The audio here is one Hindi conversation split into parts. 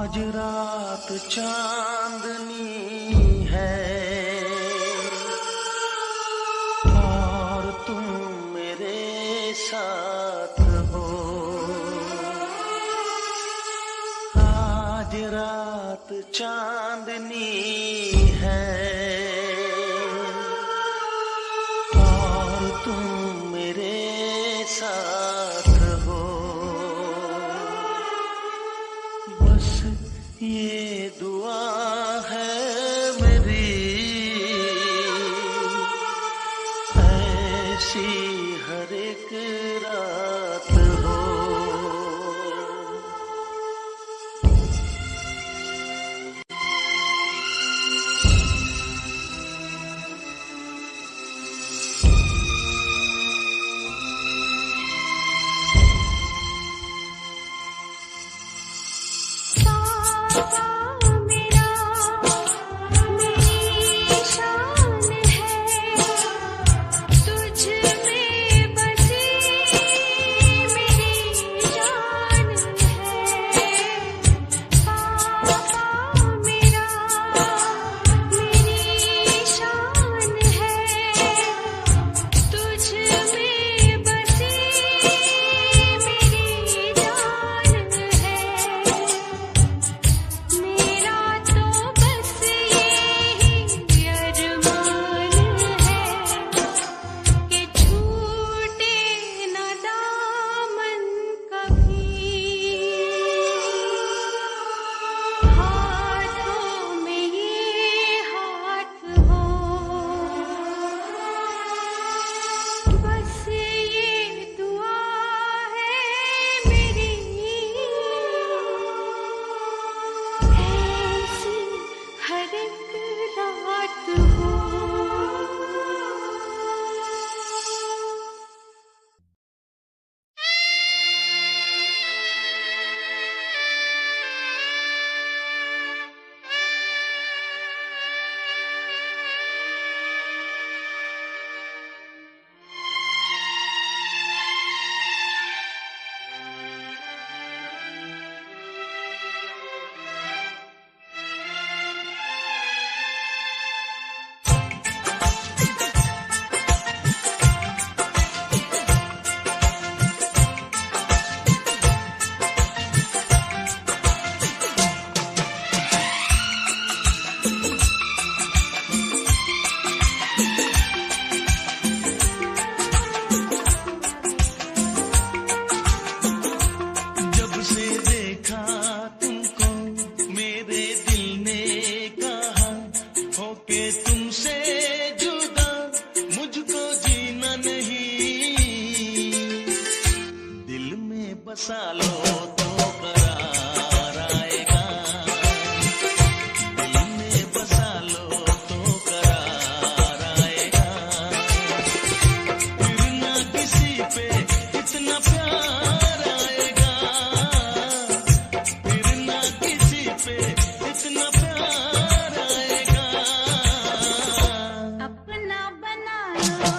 आज रात चांदनी है और तुम मेरे साथ हो। आज रात चांदनी है और तुम मेरे साथ हो। बस ये दुआ है मेरी, ऐसी हर एक रात हो। बसा लो तो करार आएगा, दिल में बसा लो तो करार आएगा। फिर ना किसी पे इतना प्यार आएगा, फिर ना किसी पे इतना प्यार आएगा। अपना बना लो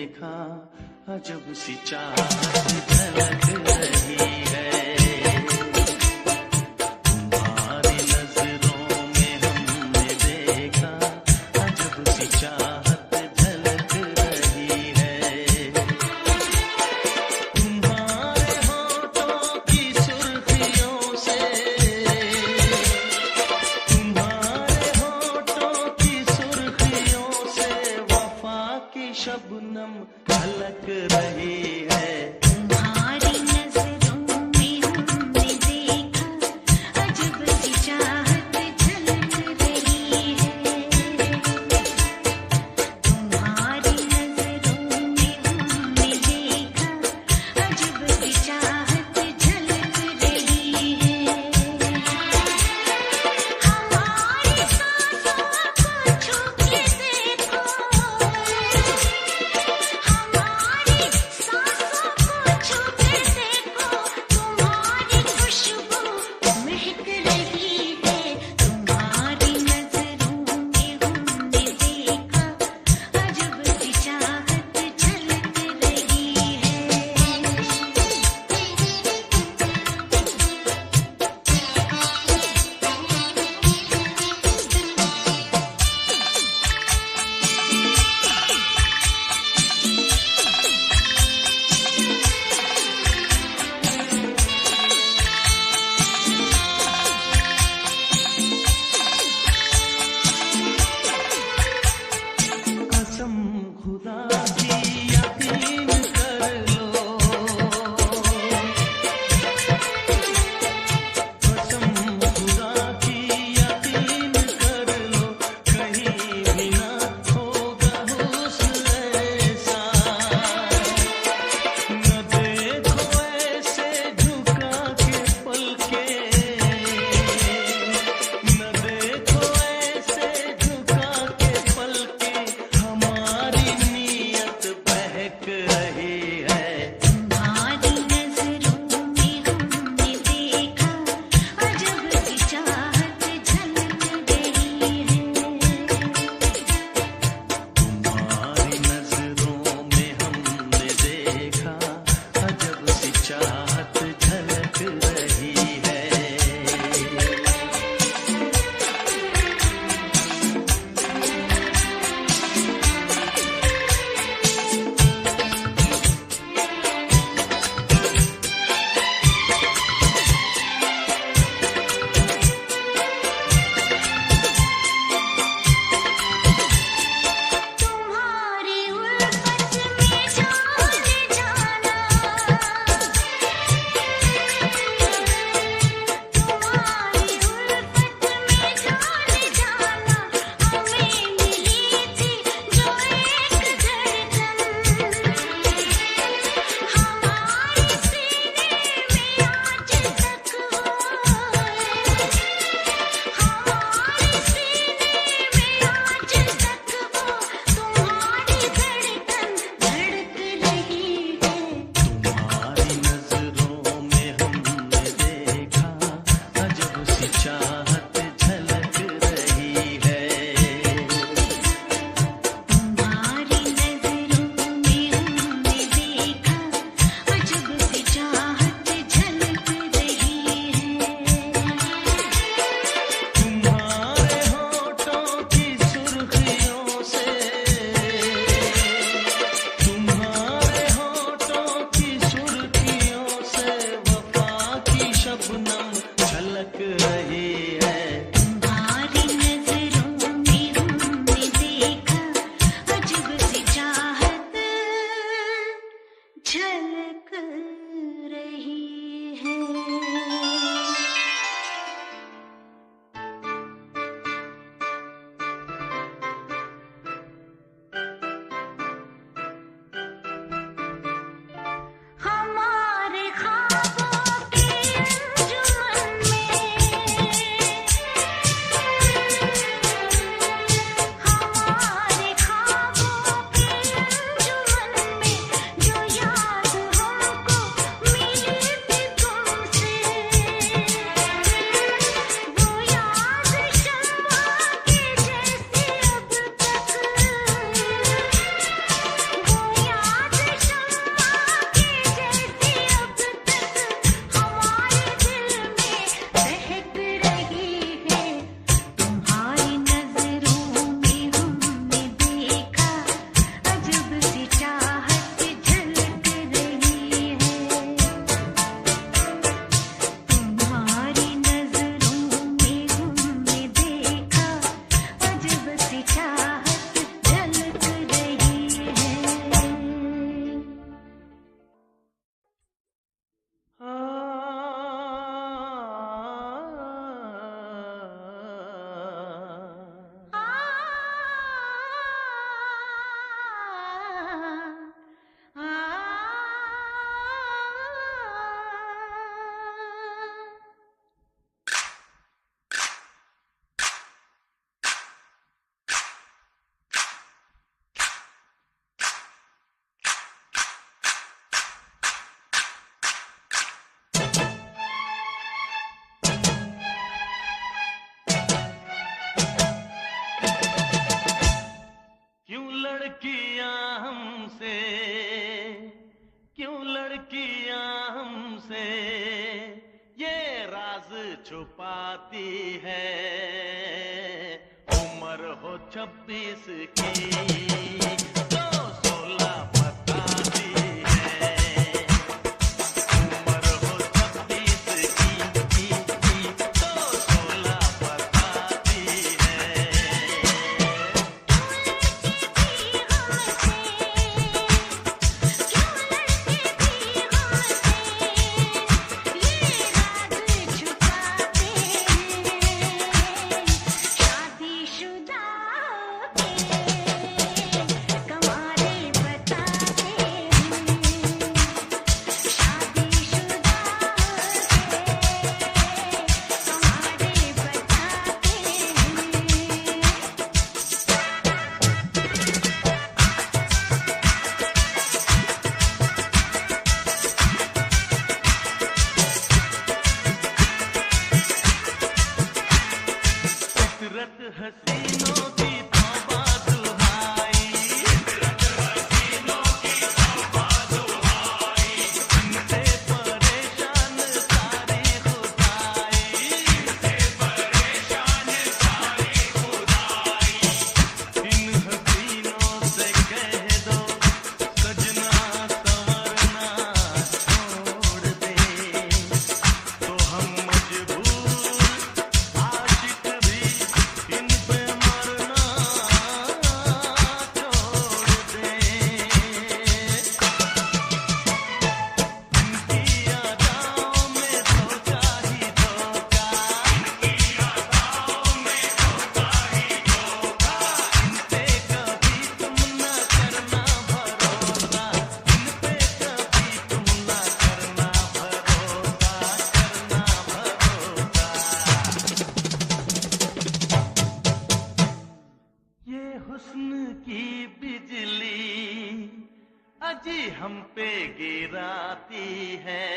देखा अजब सी चाहत झलक रही है। तुम्हारी नजरों में हमने देखा अजब सी चाहत झलक रही है। तुम्हारे होठों की सुर्खियों से, तुम्हारे होठों की सुर्खियों से वफा की शबनम झलक रही है। तुम्हारी नजरों में हमने देखा अजब सी चाहत झलक रही है। तुम्हारी नजरों में हमने देखा अजब सी चाहत झलक रही है। हमारी सांसों को छू के देखो, हमारी सांसों लड़कियां हमसे, क्यों लड़कियां हमसे ये राज छुपाती है। उम्र हो 26 की तो 16 बताती है। उम्र हो 26 की तो 16 बताती है। फितरत हसीनों की तौबा दुहाई, फितरत हसीनों की तौबा दुहाई, इनसे परेशान सारी खुदाई, इनसे परेशान सारी खुदाई। इन हसीनों से कह दो सजना संवरना छोड़ दे, तो हम मजबूर आशिक भी इन पे मरना छोड़ दे। इनकी यादों में धोखा ही धोखा, इनकी यादों में धोखा ही धोखा। इनसे कभी तुम ना करना भरोसा, इन पे कभी तुम ना करना भरोसा, करना भरोसा। ये हुस्न की बिजली अजी हम पे गिराती है।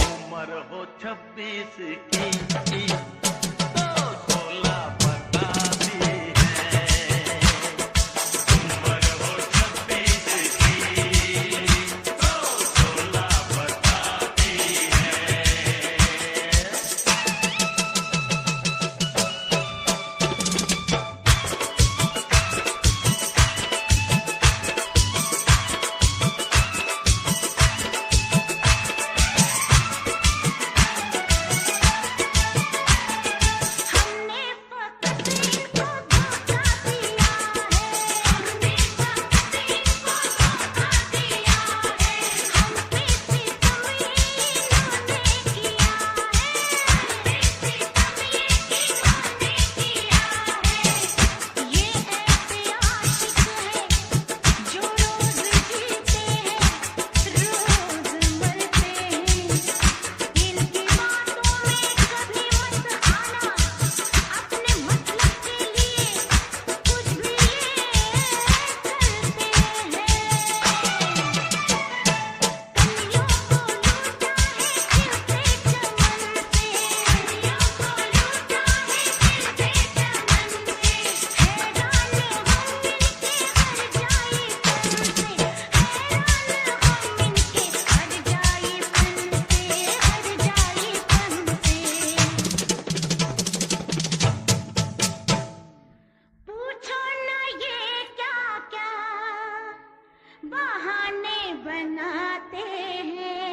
उम्र हो 26 की तो 16 बताती है। उम्र हो 26 की तो 16 बताती है। हमने फकत इनको धोखा दिया है, हमने फकत इनको धोखा दिया है। हम पे सितम इन्होंने किया है, हम पे सितम इन्होंने किया है। ये ऐसे आशिक हैं जो रोज जीते हैं, रोज मरते हैं। इनकी बातों में कभी मत आना, अपने मतलब के लिए कुछ भी ये करते हैं। कलियों को लूटा है खिलते चमन से, कलियों को लूटा है खिलते चमन से। हैरान हम इनके हर जाए फन से, हैरान हम इनके हर जाए फन से, हर जाए फन से। पूछो ना ये क्या क्या बहाने बनाते हैं,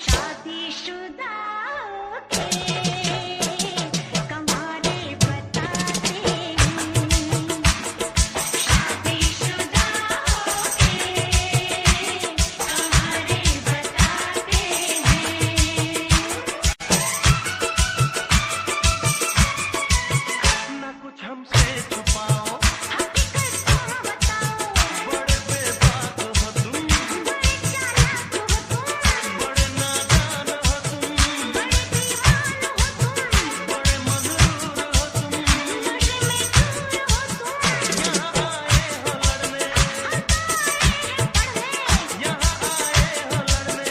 शादीशुदा के कमारे बताते हैं, शादीशुदा के कमारे बताते हैं। ना कुछ हमसे छुपाओ, हकीकत तुम बताओ, बड़े बेबाक हो तुम, बड़े चालाक हो तुम, बड़े नादान हो तुम, बड़े दीवान हो तुम, बड़े मगरूर हो तुम। नशे में चूर हो तुम। यहाँ आए हो लड़ने, यहाँ आए हो लड़ने।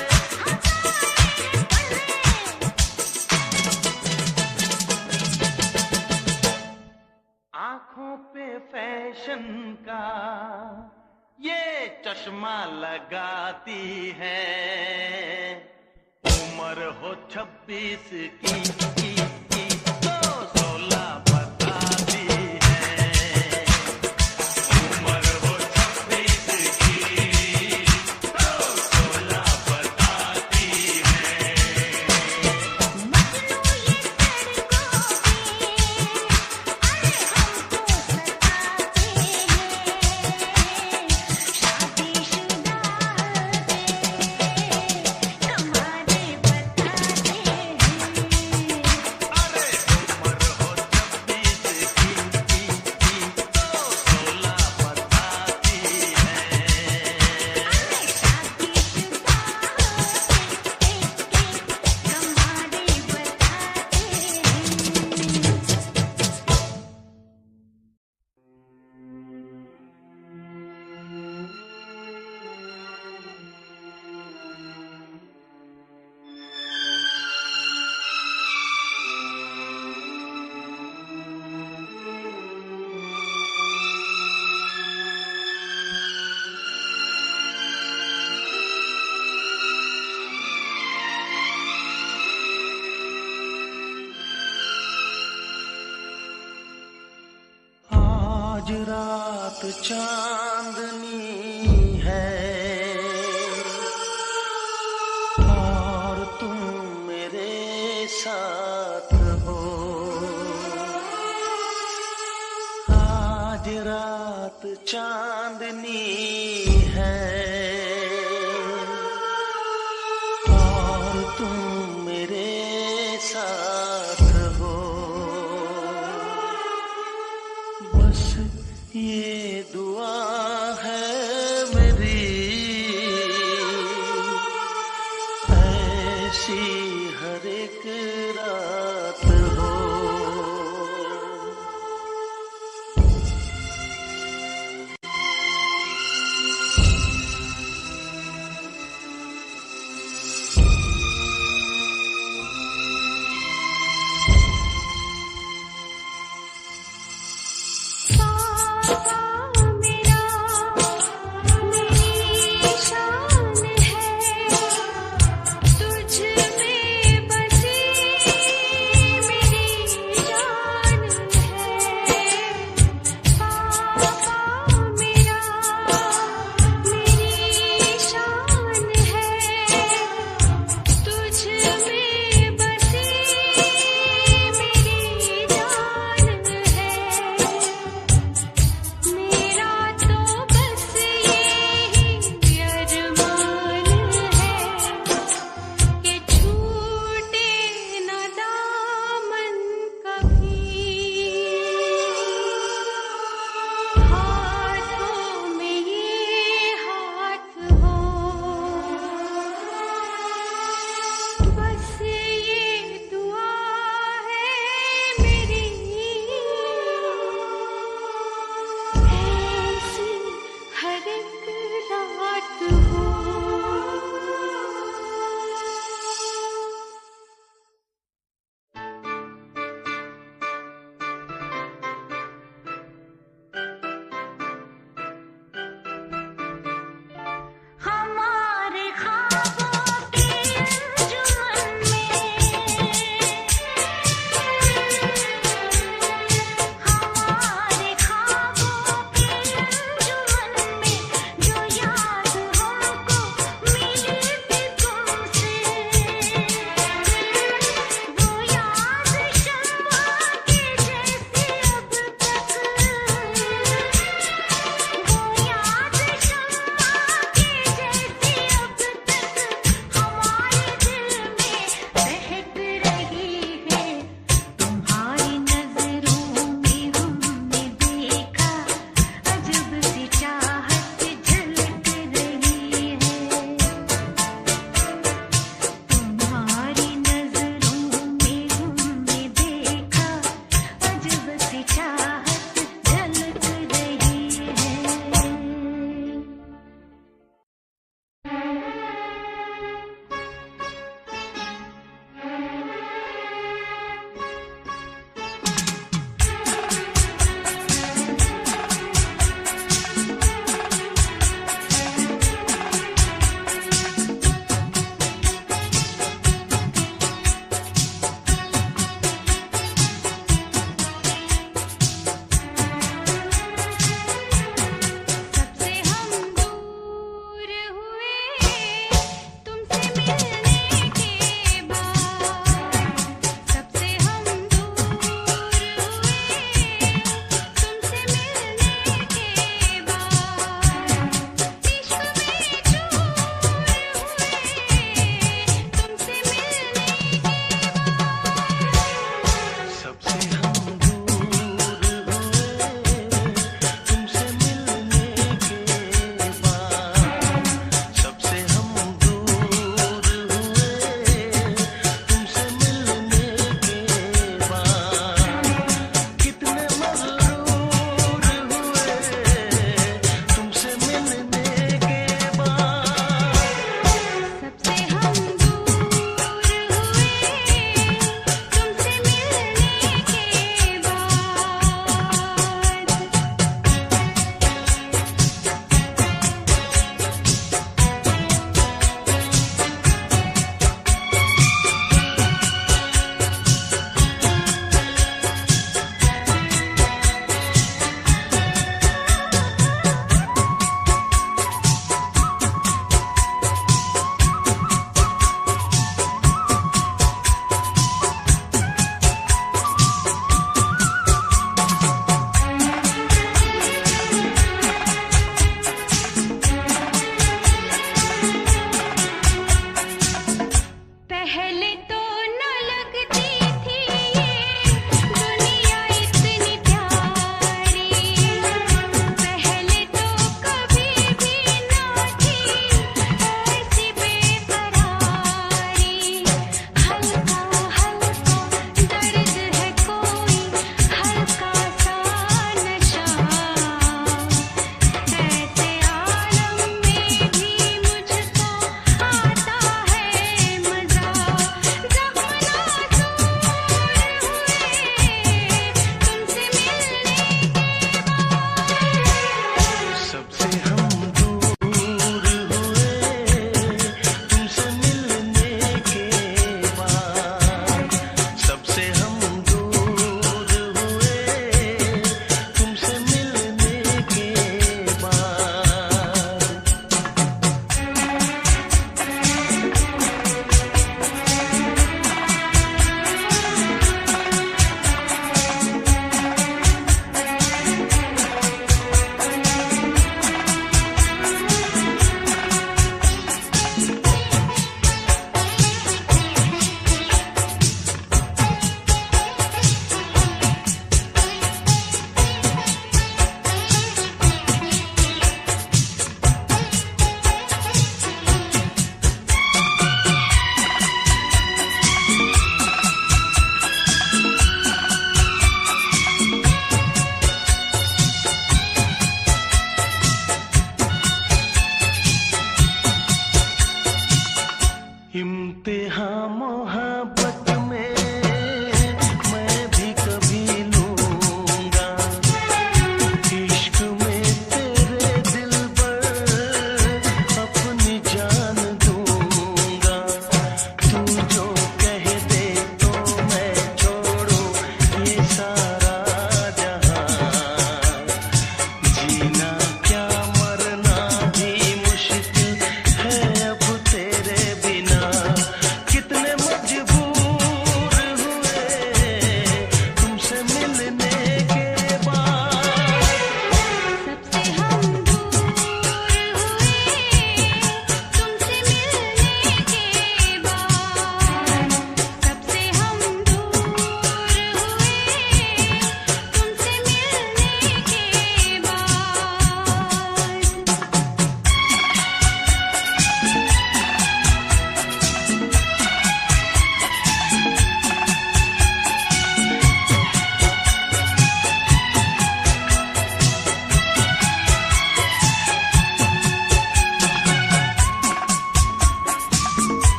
आंखों पे फैशन का ये चश्मा लगाती है, उम्र हो 26 की तो 16 बताती है, उम्र हो 26 की तो 16 बताती है। मजनू ये सड़कों पे अरे हमको सताते हैं, शादीशुदा कमारे बताते हैं। अरे उम्र हो 26 की तो 16 बताती है। शादीशुदा कमारे बताते हैं। आज रात चांदनी है और तुम मेरे साथ हो। आज रात चांदनी है और तुम मेरे साथ हो। बस ये दुआ है मेरी, ऐसी हर एक रात हो। मेरा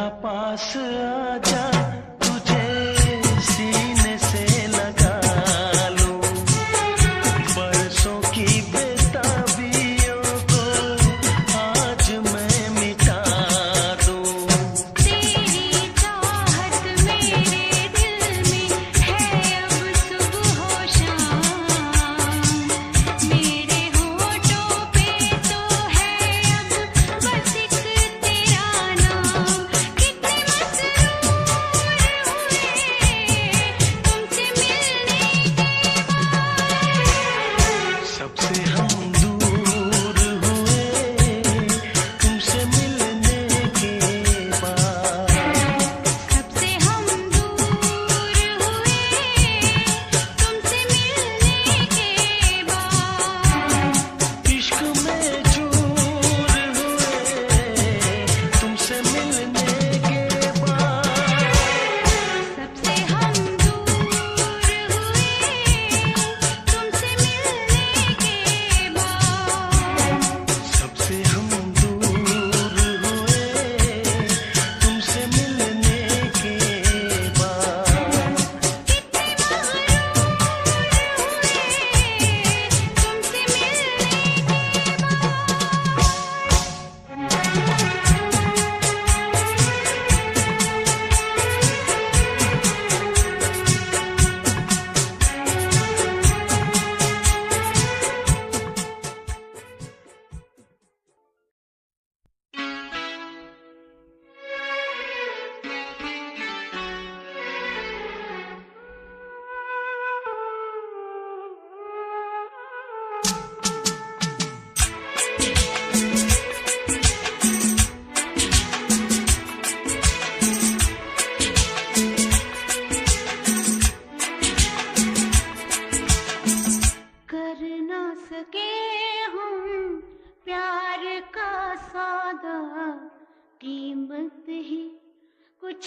पास आजा, तुझे सीने से लगा लूं, बरसों की बेताबियों को आज मैं मिटा दूं। तेरी चाहत मेरे दिल में है अब सुबह हो शाम, मेरे होठों पे तो है अब बस एक तेरा नाम। कितने मसरूर हुए तुमसे मिलने के बाद, सबसे हम दूर हुए तुमसे मिलने के बाद, कब से हम दूर हुए तुमसे मिलने के बाद, इश्क में चूर हुए तुमसे मिलने के बाद, सबसे हम दूर हुए तुमसे मिलने के बाद, सबसे हम दूर हुए तुमसे मिलने के बाद। कितने मगरूर हुए तुमसे कर ना सके हम प्यार का सौदा, कीमत ही कुछ